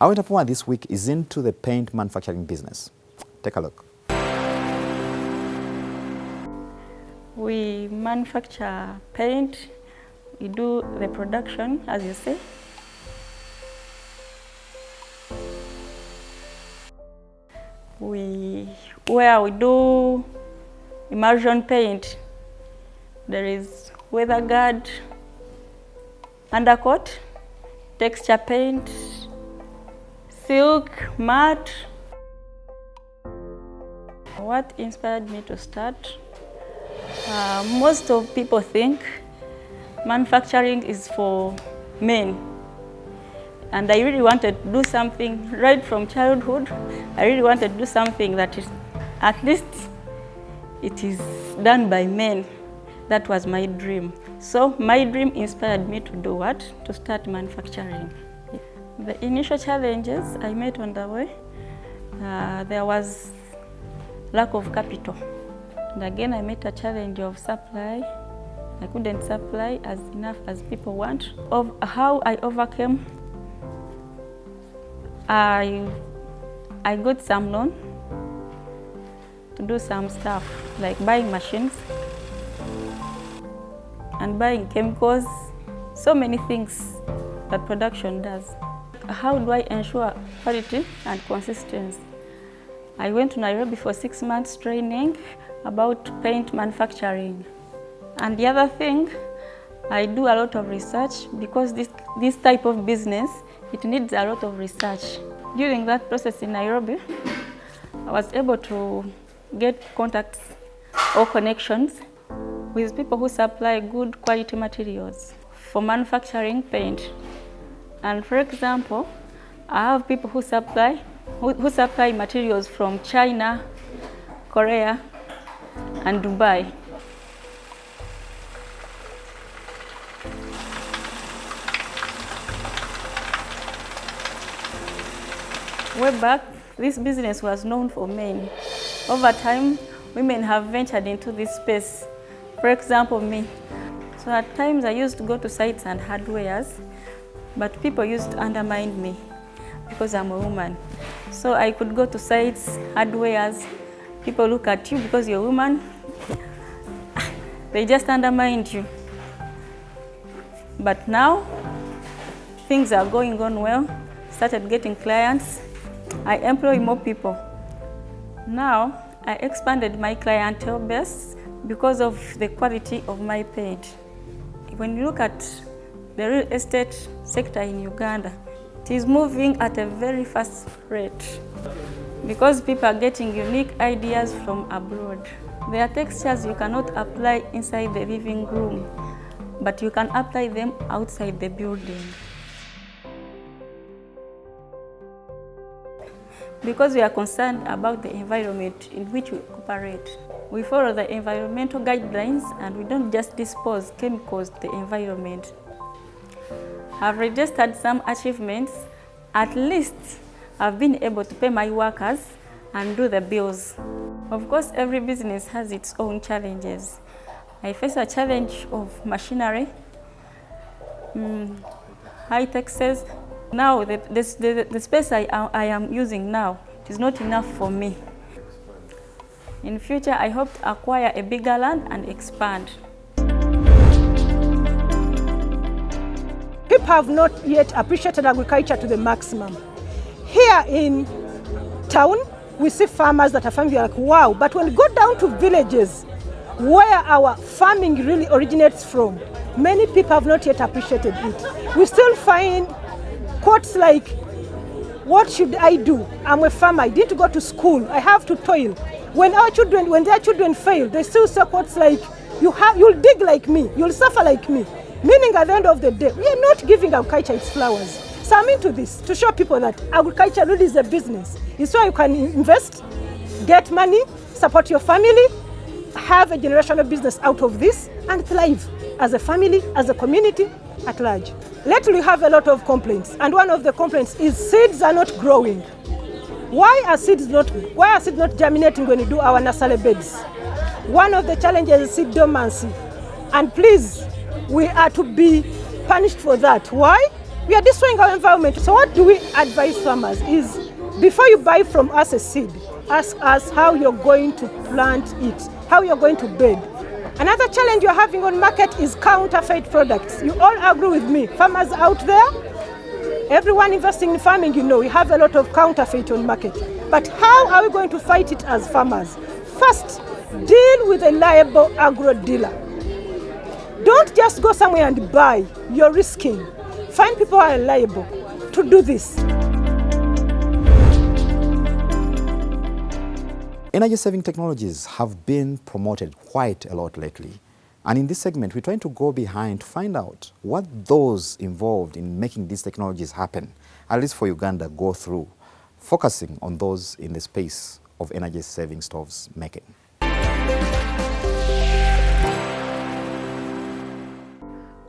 Our entrepreneur this week is into the paint manufacturing business. Take a look. We manufacture paint, we do the production, as you say. Where we do immersion paint, there is weather guard, undercoat, texture paint, silk, matte. What inspired me to start? Most of people think manufacturing is for men. And I really wanted to do something right from childhood. I really wanted to do something that is, at least it is done by men. That was my dream. So my dream inspired me to do what? To start manufacturing. The initial challenges I met on the way, there was lack of capital. And again, I met a challenge of supply. I couldn't supply as enough as people want. Of how I overcame, I got some loan to do some stuff like buying machines and buying chemicals, so many things that production does. How do I ensure quality and consistency? I went to Nairobi for 6 months training about paint manufacturing. And the other thing, I do a lot of research because this type of business, it needs a lot of research. During that process in Nairobi, I was able to get contacts or connections with people who supply good quality materials for manufacturing paint. And for example, I have people who supply materials from China, Korea, and Dubai. Way back, this business was known for men. Over time, women have ventured into this space. For example, me. So at times I used to go to sites and hardwares, but people used to undermine me because I'm a woman. So I could go to sites, hardwares, people look at you because you're a woman, they just undermined you. But now, things are going on well, started getting clients. I employ more people. Now, I expanded my clientele base because of the quality of my paint. When you look at the real estate sector in Uganda, it is moving at a very fast rate because people are getting unique ideas from abroad. There are textures you cannot apply inside the living room, but you can apply them outside the building. Because we are concerned about the environment in which we operate, we follow the environmental guidelines and we don't just dispose chemicals to the environment. I've registered some achievements. At least I've been able to pay my workers and do the bills. Of course, every business has its own challenges. I face a challenge of machinery, high taxes. Now, the space I am using now is not enough for me. In future, I hope to acquire a bigger land and expand. People have not yet appreciated agriculture to the maximum. Here in town, we see farmers that are farming, like, wow, but when we go down to villages where our farming really originates from, many people have not yet appreciated it. We still find quotes like, what should I do? I'm a farmer, I didn't go to school, I have to toil. When their children fail, they still say quotes like, you'll dig like me, you'll suffer like me. Meaning at the end of the day, we are not giving agriculture its flowers. So I'm into this to show people that agriculture really is a business. It's where you can invest, get money, support your family, have a generational business out of this, and thrive as a family, as a community at large. Lately we have a lot of complaints, and one of the complaints is seeds are not growing. Why are seeds not germinating when we do our nursery beds? One of the challenges is seed dormancy. And please, we are to be punished for that. Why? We are destroying our environment. So what do we advise farmers is, before you buy from us a seed, ask us how you're going to plant it, how you're going to bed. Another challenge you're having on market is counterfeit products. You all agree with me, farmers out there? Everyone investing in farming, you know, we have a lot of counterfeit on market. But how are we going to fight it as farmers? First, deal with a liable agro dealer. Don't just go somewhere and buy, you're risking. Find people who are liable to do this. Energy-saving technologies have been promoted quite a lot lately. And in this segment, we're trying to go behind to find out what those involved in making these technologies happen, at least for Uganda, go through, focusing on those in the space of energy-saving stoves making.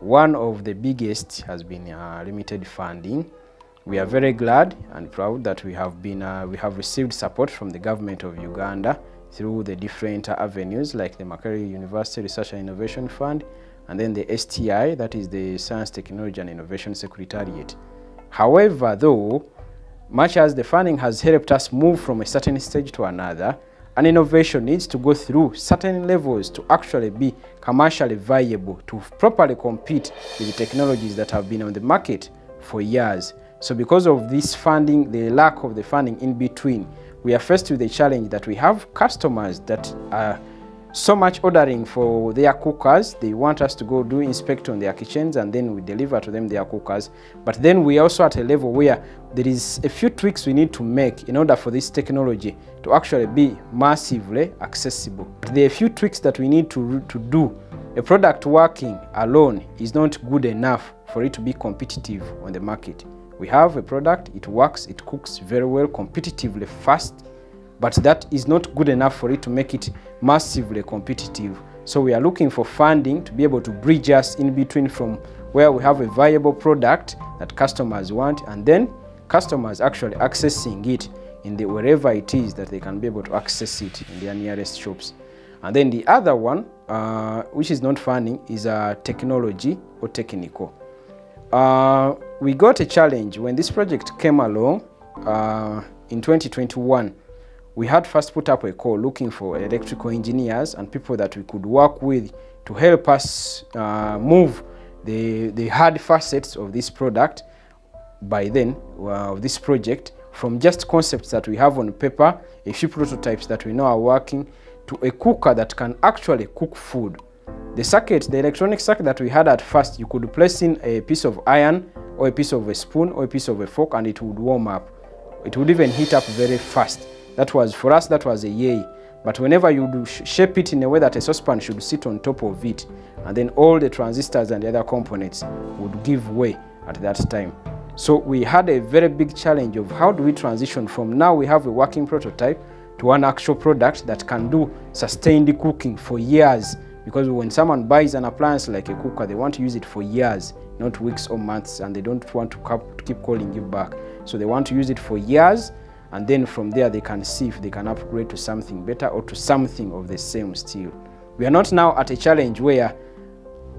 One of the biggest has been limited funding. We are very glad and proud that we have received support from the government of Uganda through the different avenues like the Makerere University Research and Innovation Fund, and then the STI, that is the Science, Technology and Innovation Secretariat. However, though, much as the funding has helped us move from a certain stage to another, an innovation needs to go through certain levels to actually be commercially viable, to properly compete with the technologies that have been on the market for years. So because of this funding, the lack of the funding in between, we are faced with the challenge that we have customers that are so much ordering for their cookers. They want us to go do inspect on their kitchens and then we deliver to them their cookers. But then we are also at a level where there is a few tweaks we need to make in order for this technology to actually be massively accessible. There are a few tweaks that we need to do. A product working alone is not good enough for it to be competitive on the market. We have a product, it works, it cooks very well, competitively fast, but that is not good enough for it to make it massively competitive. So we are looking for funding to be able to bridge us in between from where we have a viable product that customers want and then customers actually accessing it in the wherever it is that they can be able to access it in their nearest shops. And then the other one, which is not funding, is technology or technical. We got a challenge when this project came along in 2021. We had first put up a call looking for electrical engineers and people that we could work with to help us move the hard facets of this product by then, of this project, from just concepts that we have on paper, a few prototypes that we know are working, to a cooker that can actually cook food. The electronic circuit that we had at first, you could place in a piece of iron or a piece of a spoon or a piece of a fork and it would warm up. It would even heat up very fast. For us, that was a yay. But whenever you do shape it in a way that a saucepan should sit on top of it, and then all the transistors and the other components would give way at that time. So we had a very big challenge of how do we transition from now we have a working prototype to an actual product that can do sustained cooking for years. Because when someone buys an appliance like a cooker, they want to use it for years, not weeks or months, and they don't want to keep calling you back. So they want to use it for years, and then from there they can see if they can upgrade to something better or to something of the same steel. We are not now at a challenge where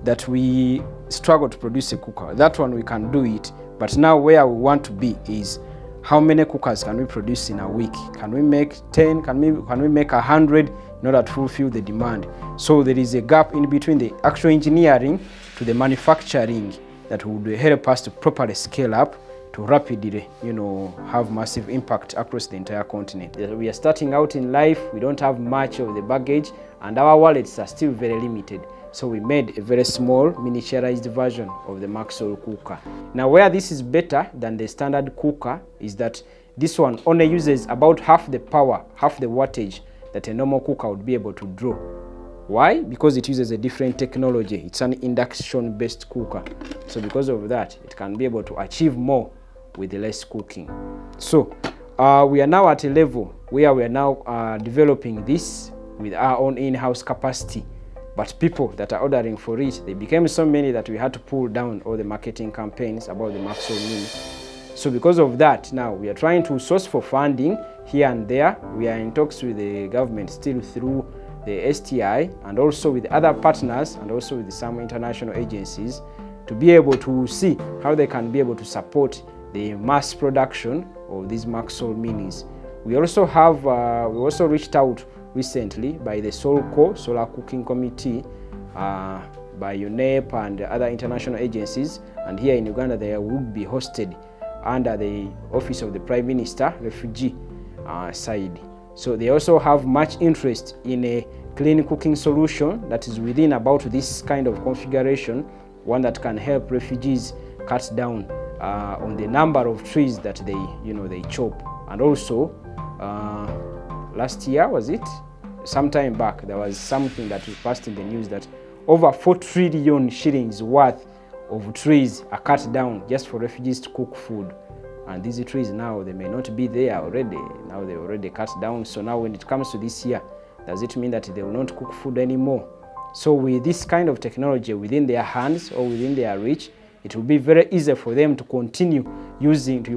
that we struggle to produce a cooker. That one we can do it, but now where we want to be is how many cookers can we produce in a week? Can we make 10? Can we make 100 in order to fulfill the demand? So there is a gap in between the actual engineering to the manufacturing that would help us to properly scale up to rapidly, have massive impact across the entire continent. We are starting out in life, we don't have much of the baggage, and our wallets are still very limited. So we made a very small miniaturized version of the Maxwell cooker. Now where this is better than the standard cooker is that this one only uses about half the power, half the wattage that a normal cooker would be able to draw. Why? Because it uses a different technology. It's an induction-based cooker. So because of that, it can be able to achieve more with less cooking. So we are now at a level where we are now developing this with our own in-house capacity. But people that are ordering for it, they became so many that we had to pull down all the marketing campaigns about the Maxwell Mini. So because of that, now we are trying to source for funding here and there. We are in talks with the government still through the STI and also with other partners and also with some international agencies to be able to see how they can be able to support the mass production of these Maxwell minis. We also have we also reached out recently by the SOLCO, Solar Cooking Committee, by UNEP and other international agencies, and here in Uganda they would be hosted under the Office of the Prime Minister, refugee side. So they also have much interest in a clean cooking solution that is within about this kind of configuration, one that can help refugees cut down on the number of trees that they chop. And also last year, was it? Some time back, there was something that was passed in the news that over 4 trillion shillings worth of trees are cut down just for refugees to cook food. And these trees now, they may not be there already. Now they're already cut down. So now when it comes to this year, does it mean that they will not cook food anymore? So with this kind of technology within their hands or within their reach, it will be very easy for them to continue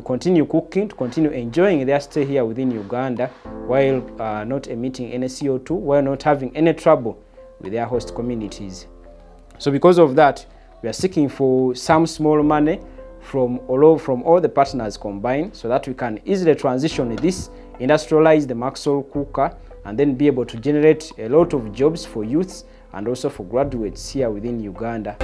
continue cooking, to continue enjoying their stay here within Uganda while not emitting any CO2, while not having any trouble with their host communities. So because of that, we are seeking for some small money from all the partners combined so that we can easily transition this, industrialize the Maxwell cooker, and then be able to generate a lot of jobs for youths and also for graduates here within Uganda.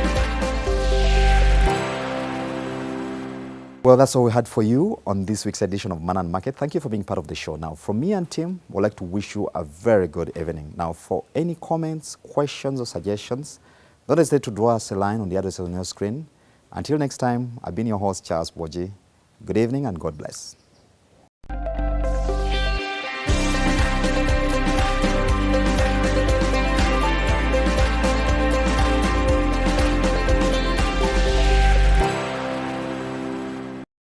Well, that's all we had for you on this week's edition of Man and Market. Thank you for being part of the show. Now, from me and team, we'd like to wish you a very good evening. Now, for any comments, questions, or suggestions, don't hesitate to draw us a line on the address on your screen. Until next time, I've been your host, Charles Boji. Good evening and God bless.